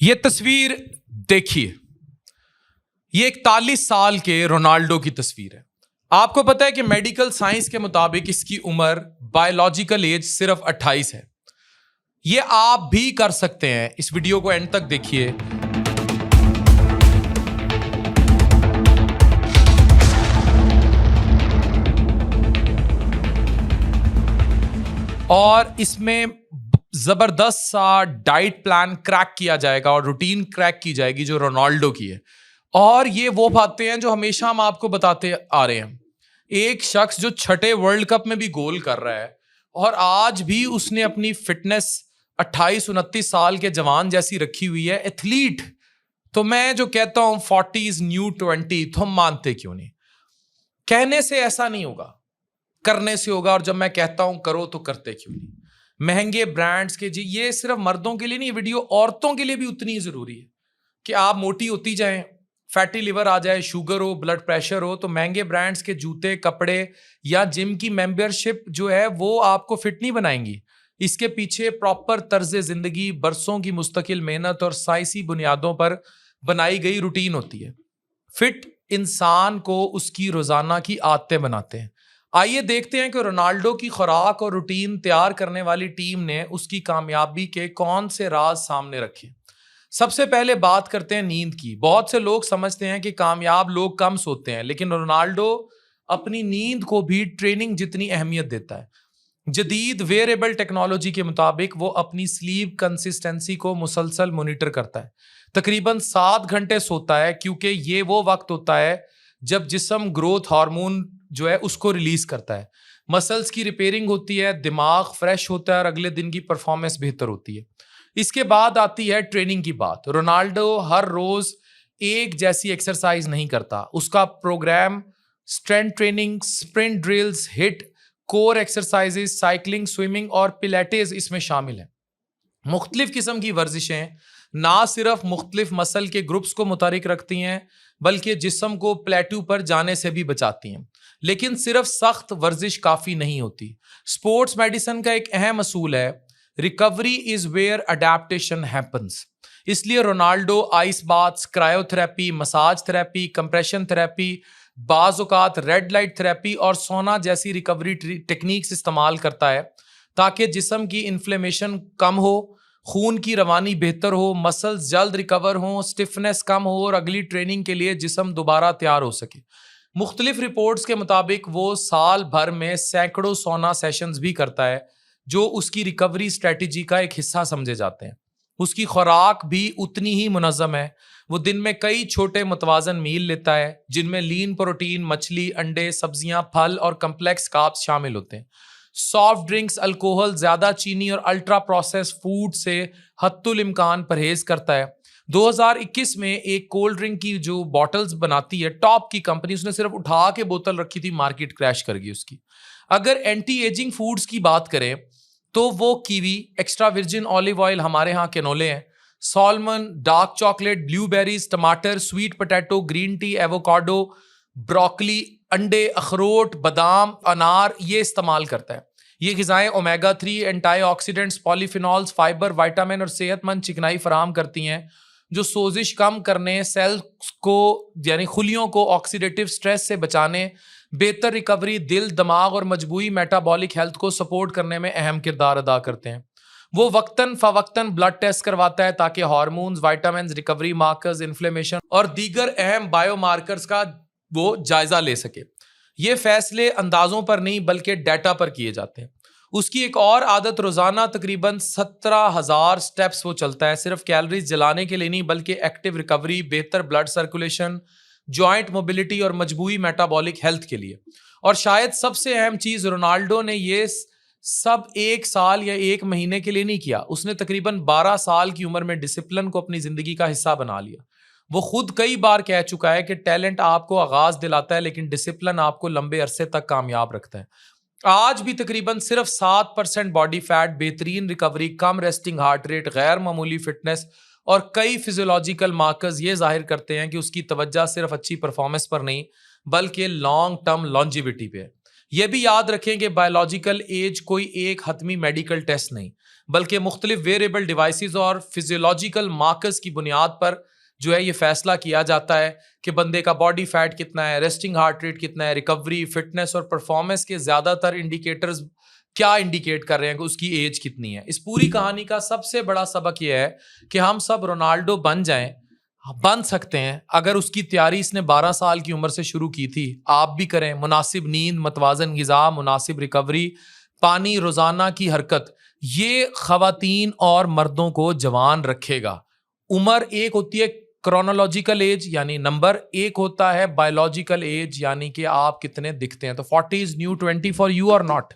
ये तस्वीर देखिए, ये 41 साल के रोनाल्डो की तस्वीर है। आपको पता है कि मेडिकल साइंस के मुताबिक इसकी उम्र बायोलॉजिकल एज सिर्फ 28 है। ये आप भी कर सकते हैं। इस वीडियो को एंड तक देखिए। और इसमें जबरदस्त सा डाइट प्लान क्रैक किया जाएगा और रूटीन क्रैक की जाएगी जो रोनाल्डो की है। और ये वो बातें हैं जो हमेशा हम आपको बताते आ रहे हैं। एक शख्स जो छठे वर्ल्ड कप में भी गोल कर रहा है और आज भी उसने अपनी फिटनेस 28-29 साल के जवान जैसी रखी हुई है, एथलीट। तो मैं जो कहता हूं 40s न्यू 20, तो हम मानते क्यों नहीं? कहने से ऐसा नहीं होगा, करने से होगा। और जब मैं कहता हूं करो तो करते क्यों नहीं? महंगे ब्रांड्स के जी, ये सिर्फ मर्दों के लिए नहीं, वीडियो औरतों के लिए भी उतनी जरूरी है कि आप मोटी होती जाएं, फैटी लिवर आ जाए, शुगर हो, ब्लड प्रेशर हो, तो महंगे ब्रांड्स के जूते, कपड़े या जिम की मेंबरशिप जो है वो आपको फिट नहीं बनाएंगी। इसके पीछे प्रॉपर तर्ज जिंदगी, बरसों की मुस्तकिल मेहनत और साइंसी बुनियादों पर बनाई गई रूटीन होती है। फिट इंसान को उसकी रोजाना की आदतें बनाते हैं। आइए देखते हैं कि रोनाल्डो की खुराक और रूटीन तैयार करने वाली टीम ने उसकी कामयाबी के कौन से राज सामने रखे। सबसे पहले बात करते हैं नींद की। बहुत से लोग समझते हैं कि कामयाब लोग कम सोते हैं, लेकिन रोनाल्डो अपनी नींद को भी ट्रेनिंग जितनी अहमियत देता है। जदीद वेयरेबल टेक्नोलॉजी के मुताबिक वो अपनी स्लीप कंसिस्टेंसी को मुसलसल मॉनिटर करता है। तकरीबन 7 घंटे सोता है, क्योंकि ये वो वक्त होता है जब जिस्म ग्रोथ हार्मोन जो है उसको रिलीज करता है, मसल्स की रिपेयरिंग होती है, दिमाग फ्रेश होता है और अगले दिन की परफॉर्मेंस बेहतर होती है। इसके बाद आती है ट्रेनिंग की बात। रोनाल्डो हर रोज एक जैसी एक्सरसाइज नहीं करता। उसका program strength training, sprint drills, HIIT, core exercises, cycling, swimming और पिलेटेस इसमें शामिल है। मुख्तलिफ किस्म की वर्जिशें ना सिर्फ मुख्तलिफ मसल के ग्रुप्स को मुतहरिक रखती हैं, बल्कि जिस्म को प्लेटू पर जाने से भी बचाती हैं। लेकिन सिर्फ सख्त वर्जिश काफ़ी नहीं होती। स्पोर्ट्स मेडिसिन का एक अहम असूल है, recovery is where adaptation happens. इसलिए Ronaldo ice baths, cryotherapy, massage therapy, compression therapy, बाज़ औक़ात रेड लाइट थेरेपी और सोना जैसी रिकवरी टेक्निक्स इस्तेमाल करता है, ताकि जिस्म की इन्फ्लेमेशन कम हो, खून की रवानी बेहतर हो, मसल्स जल्द रिकवर हों, स्टिफनेस कम हो और अगली ट्रेनिंग के लिए जिस्म दोबारा तैयार हो सके। मुख्तलिफ रिपोर्ट्स के मुताबिक वो साल भर में सैकड़ों सोना सेशंस भी करता है, जो उसकी रिकवरी स्ट्रेटजी का एक हिस्सा समझे जाते हैं। उसकी खुराक भी उतनी ही मुनज़्ज़म है। वो दिन में कई छोटे मुतवाज़न मील लेता है, जिनमें लीन प्रोटीन, मछली, अंडे, सब्जियां, फल और कम्प्लेक्स कार्ब्स शामिल होते हैं। सॉफ्ट ड्रिंक्स, अल्कोहल, ज़्यादा चीनी और अल्ट्रा प्रोसेस फूड से हत्तुल इम्कान परहेज करता है। 2021 में एक कोल्ड ड्रिंक की जो बॉटल्स बनाती है टॉप की कंपनी, उसने सिर्फ उठा के बोतल रखी थी, मार्केट क्रैश कर गई उसकी। अगर एंटी एजिंग फूड्स की बात करें तो वो kiwi, extra virgin olive oil, हमारे यहाँ कैनोले हैं, सॉल्मन, डार्क चॉकलेट, ब्लूबेरीज, टमाटर, sweet potato, green tea, avocado, broccoli, अंडे, अखरोट, बादाम, अनार ये इस्तेमाल करता है। ये ग़िज़ाएं omega 3, antioxidants, polyphenols, fibre, vitamin और सेहतमंद चिकनाई फराहम करती हैं, जो सोजिश कम करने, सेल्स को यानी खुलियों को ऑक्सीडेटिव स्ट्रेस से बचाने, बेहतर रिकवरी, दिल, दिमाग और मजबूती मेटाबॉलिक हेल्थ को सपोर्ट करने में अहम किरदार अदा करते हैं। वो वक्तन फवक्तन ब्लड टेस्ट करवाता है ताकि hormones, vitamins, recovery markers, inflammation और दीगर अहम बायोमार्कर्स का वो जायजा ले सके। ये फैसले अंदाजों पर नहीं बल्कि डाटा पर किए जाते हैं। उसकी एक और आदत, रोजाना तकरीबन 17,000 स्टेप्स वो चलता है, सिर्फ कैलोरीज जलाने के लिए नहीं बल्कि एक्टिव रिकवरी, बेहतर ब्लड सर्कुलेशन, जॉइंट मोबिलिटी और मजबूती मेटाबॉलिक हेल्थ के लिए। और शायद सबसे अहम चीज, रोनाल्डो ने ये सब 1 साल या 1 महीने के लिए नहीं किया। उसने तकरीबन 12 साल की उम्र में डिसिप्लिन को अपनी जिंदगी का हिस्सा बना लिया। वो खुद कई बार कह चुका है कि टैलेंट आपको आगाज दिलाता है, लेकिन डिसिप्लिन आपको लंबे अरसे तक कामयाब रखता है। आज भी तकरीबन सिर्फ 7% बॉडी फैट, बेहतरीन रिकवरी, कम रेस्टिंग हार्ट रेट, गैर मामूली फिटनेस और कई फिजियोलॉजिकल मार्कर्स ये जाहिर करते हैं कि उसकी तवज्जो सिर्फ अच्छी परफॉर्मेंस पर नहीं बल्कि लॉन्ग टर्म लॉन्जिविटी पे है। यह भी याद रखें कि बायोलॉजिकल एज कोई एक हतमी मेडिकल टेस्ट नहीं, बल्कि मुख्तलिफ वेरिएबल डिवाइसेस और फिजियोलॉजिकल मार्कर्स की बुनियाद पर जो है ये फैसला किया जाता है कि बंदे का बॉडी फैट कितना है, रेस्टिंग हार्ट रेट कितना है, रिकवरी, फिटनेस और परफॉर्मेंस के ज़्यादातर इंडिकेटर्स क्या इंडिकेट कर रहे हैं कि उसकी एज कितनी है। इस पूरी कहानी का सबसे बड़ा सबक यह है कि हम सब रोनाल्डो बन सकते हैं अगर उसकी तैयारी इसने 12 साल की उम्र से शुरू की थी। आप भी करें। मुनासिब नींद, मतवाजन ग़िज़ा, मुनासिब रिकवरी, पानी, रोज़ाना की हरकत, ये ख़वातीन और मर्दों को जवान रखेगा। उम्र एक होती है क्रोनोलॉजिकल एज यानी नंबर, एक होता है बायोलॉजिकल एज यानी कि आप कितने दिखते हैं। तो 40 इज न्यू 20 फॉर यू और नॉट?